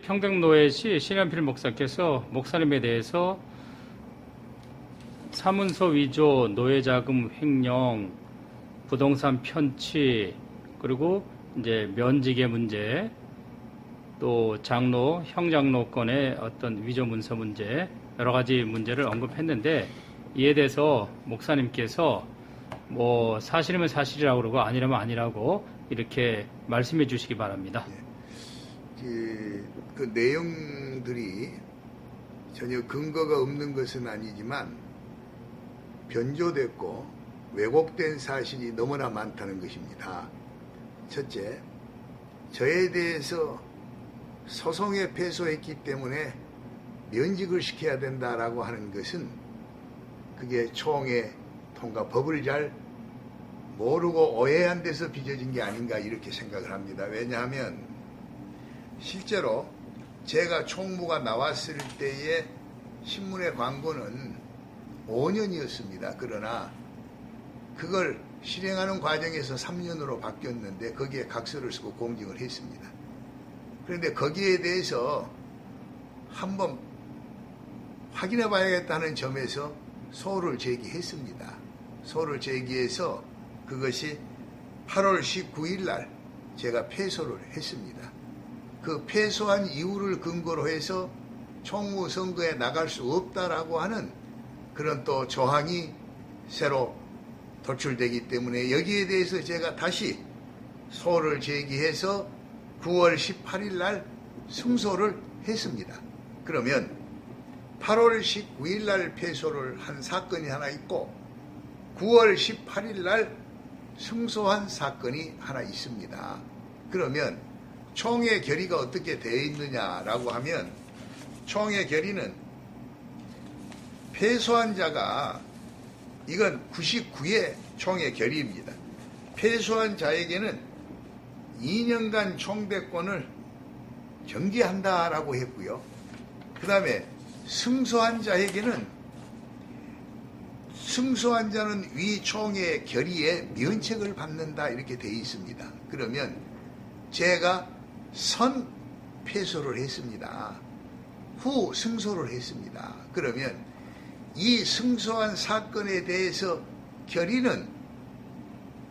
평택노회시 신현필 목사께서 목사님에 대해서 사문서 위조, 노예자금 횡령, 부동산 편취, 그리고 이제 면직의 문제, 또 장로, 형장로권의 어떤 위조 문서 문제, 여러 가지 문제를 언급했는데, 이에 대해서 목사님께서 뭐 사실이면 사실이라고 그러고 아니라면 아니라고 이렇게 말씀해 주시기 바랍니다. 그 내용들이 전혀 근거가 없는 것은 아니지만 변조됐고 왜곡된 사실이 너무나 많다는 것입니다. 첫째, 저에 대해서 소송에 패소했기 때문에 면직을 시켜야 된다라고 하는 것은 그게 총회 통과 법을 잘 모르고 오해한 데서 빚어진 게 아닌가 이렇게 생각을 합니다. 왜냐하면 실제로 제가 총무가 나왔을 때의 신문의 광고는 5년이었습니다. 그러나 그걸 실행하는 과정에서 3년으로 바뀌었는데 거기에 각서를 쓰고 공증을 했습니다. 그런데 거기에 대해서 한번 확인해 봐야겠다는 점에서 소를 제기했습니다. 소를 제기해서 그것이 8월 19일 날 제가 패소를 했습니다. 그 패소한 이유를 근거로 해서 총무 선거에 나갈 수 없다라고 하는 그런 또 조항이 새로 도출되기 때문에 여기에 대해서 제가 다시 소를 제기해서 9월 18일 날 승소를 했습니다. 그러면 8월 19일 날 패소를 한 사건이 하나 있고 9월 18일 날 승소한 사건이 하나 있습니다. 그러면 총회 결의가 어떻게 되어 있느냐라고 하면 총회 결의는 패소한 자가 이건 99회 총회 결의입니다. 패소한 자에게는 2년간 총대권을 정지한다라고 했고요. 그 다음에 승소한 자에게는 승소한 자는 위 총회 결의에 면책을 받는다 이렇게 되어 있습니다. 그러면 제가 선 패소를 했습니다. 후 승소를 했습니다. 그러면 이 승소한 사건에 대해서 결의는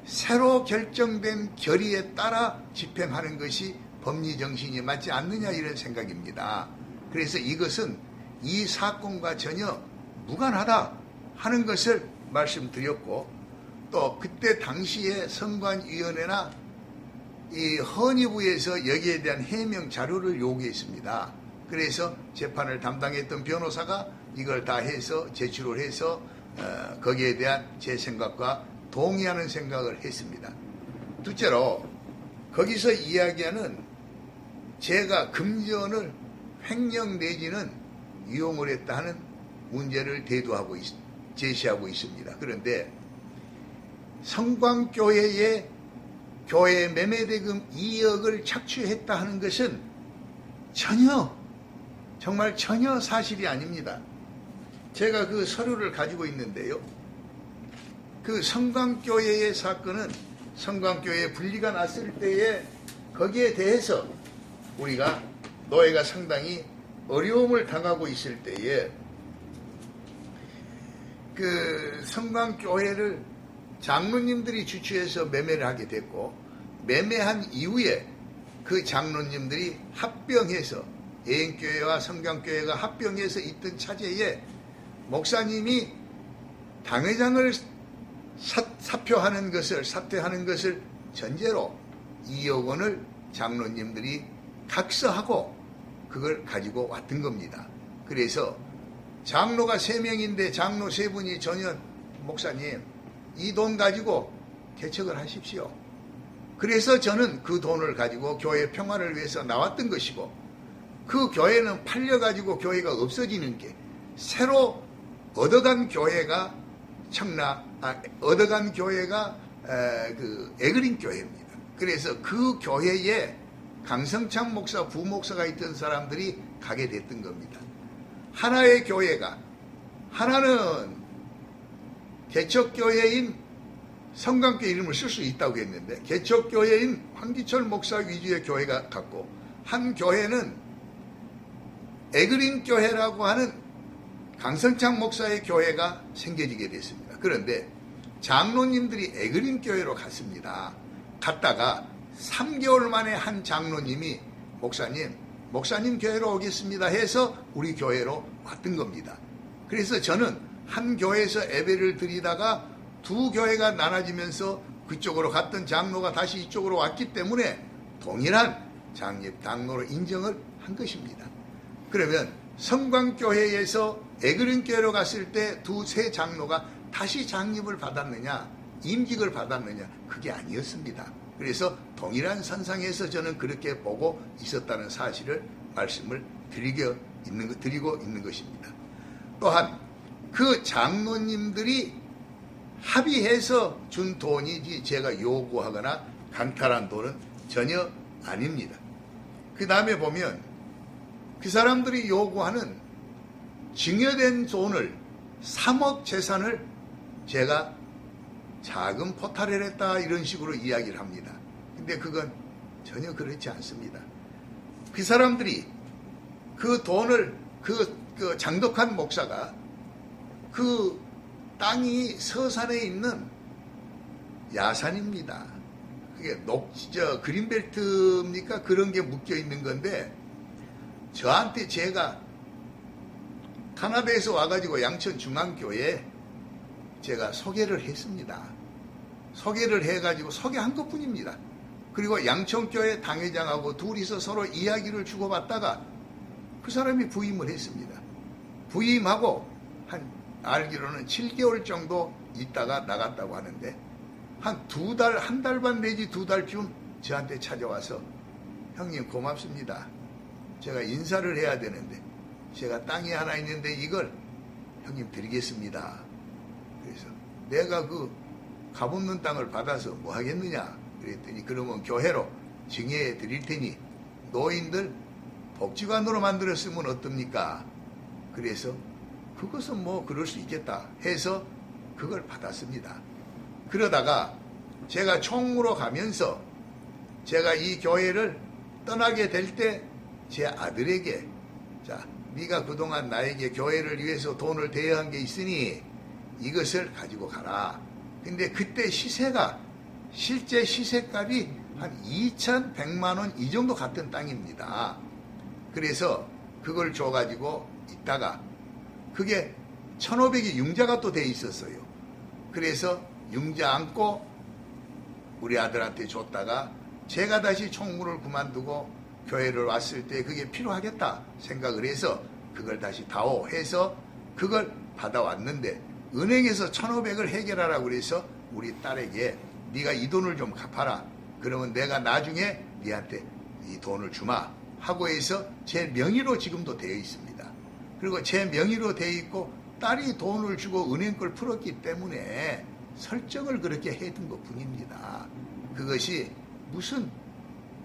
새로 결정된 결의에 따라 집행하는 것이 법리 정신이 맞지 않느냐 이런 생각입니다. 그래서 이것은 이 사건과 전혀 무관하다 하는 것을 말씀드렸고 또 그때 당시에 선관위원회나 이 헌의부에서 여기에 대한 해명 자료를 요구했습니다. 그래서 재판을 담당했던 변호사가 이걸 다 해서 제출을 해서 거기에 대한 제 생각과 동의하는 생각을 했습니다. 둘째로 거기서 이야기하는 제가 금전을 횡령 내지는 이용을 했다 하는 문제를 제시하고 있습니다. 그런데 성광교회의 교회 매매대금 2억을 착취했다 하는 것은 정말 전혀 사실이 아닙니다. 제가 그 서류를 가지고 있는데요. 그 성광교회의 사건은 성광교회 분리가 났을 때에 거기에 대해서 우리가 노예가 상당히 어려움을 당하고 있을 때에 그 성광교회를 장로님들이 주최해서 매매를 하게 됐고 매매한 이후에 그 장로님들이 합병해서 예행교회와 성광교회가 합병해서 있던 차제에 목사님이 당회장을 사퇴하는 것을 전제로 2억 원을 장로님들이 각서하고 그걸 가지고 왔던 겁니다. 그래서 장로가 3명인데 장로 3분이 전혀 목사님 이 돈 가지고 개척을 하십시오. 그래서 저는 그 돈을 가지고 교회 평화를 위해서 나왔던 것이고 그 교회는 팔려가지고 교회가 없어지는 게 새로 얻어간 교회가 얻어간 교회가 그 에그린 교회입니다. 그래서 그 교회에 강성창 목사, 부목사가 있던 사람들이 가게 됐던 겁니다. 하나의 교회가 하나는 개척교회인 성광교회 이름을 쓸 수 있다고 했는데 개척교회인 황기철 목사 위주의 교회가 갔고 한 교회는 에그린 교회라고 하는 강성창 목사의 교회가 생겨지게 됐습니다. 그런데 장로님들이 에그린 교회로 갔습니다. 갔다가 3개월 만에 한 장로님이 목사님 교회로 오겠습니다 해서 우리 교회로 왔던 겁니다. 그래서 저는 한 교회에서 예배를 드리다가 두 교회가 나눠지면서 그쪽으로 갔던 장로가 다시 이쪽으로 왔기 때문에 동일한 장로로 인정을 한 것입니다. 그러면 성광교회에서 에그린교회로 갔을 때 두세 장로가 다시 장립을 받았느냐, 임직을 받았느냐, 그게 아니었습니다. 그래서 동일한 선상에서 저는 그렇게 보고 있었다는 사실을 말씀을 드리고 있는 것입니다. 또한 그 장로님들이 합의해서 준 돈이지 제가 요구하거나 강탈한 돈은 전혀 아닙니다. 그 다음에 보면 그 사람들이 요구하는 증여된 돈을 3억 재산을 제가 자금 포탈을 했다 이런 식으로 이야기를 합니다. 근데 그건 전혀 그렇지 않습니다. 그 사람들이 그 돈을 그 장덕한 목사가 그 땅이 서산에 있는 야산입니다. 그게 그린벨트입니까? 그런 게 묶여 있는 건데 저한테 제가 카나다에서 와가지고 양천중앙교회에 제가 소개를 했습니다. 소개를 해가지고 소개한 것 뿐입니다. 그리고 양천교회 당회장하고 둘이서 서로 이야기를 주고받다가 그 사람이 부임을 했습니다. 부임하고 알기로는 7개월 정도 있다가 나갔다고 하는데 한 달 반 내지 2달쯤 저한테 찾아와서 형님 고맙습니다. 제가 인사를 해야 되는데 제가 땅이 하나 있는데 이걸 형님 드리겠습니다. 그래서 내가 그 값없는 땅을 받아서 뭐 하겠느냐 그랬더니 그러면 교회로 증여해 드릴 테니 노인들 복지관으로 만들었으면 어떻습니까? 그래서 그것은 뭐 그럴 수 있겠다 해서 그걸 받았습니다. 그러다가 제가 총무로 가면서 제가 이 교회를 떠나게 될 때 제 아들에게 자, 네가 그동안 나에게 교회를 위해서 돈을 대여한 게 있으니 이것을 가지고 가라. 근데 그때 시세가 실제 시세값이 한 2,100만 원 이 정도 같은 땅입니다. 그래서 그걸 줘가지고 있다가 그게 1,500이 융자가 또 돼 있었어요. 그래서 융자 안고 우리 아들한테 줬다가 제가 다시 총무를 그만두고 교회를 왔을 때 그게 필요하겠다 생각을 해서 그걸 다시 다오 해서 그걸 받아왔는데 은행에서 1,500을 해결하라고 그래서 우리 딸에게 네가 이 돈을 좀 갚아라. 그러면 내가 나중에 네한테 이 돈을 주마 하고 해서 제 명의로 지금도 되어 있습니다. 그리고 제 명의로 되어 있고 딸이 돈을 주고 은행 걸 풀었기 때문에 설정을 그렇게 해둔 것 뿐입니다. 그것이 무슨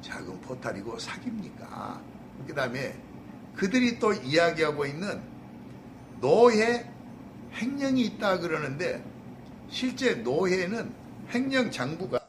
자금 포탈이고 사기입니까? 그 다음에 그들이 또 이야기하고 있는 노예 횡령이 있다 그러는데 실제 노예는 횡령 장부가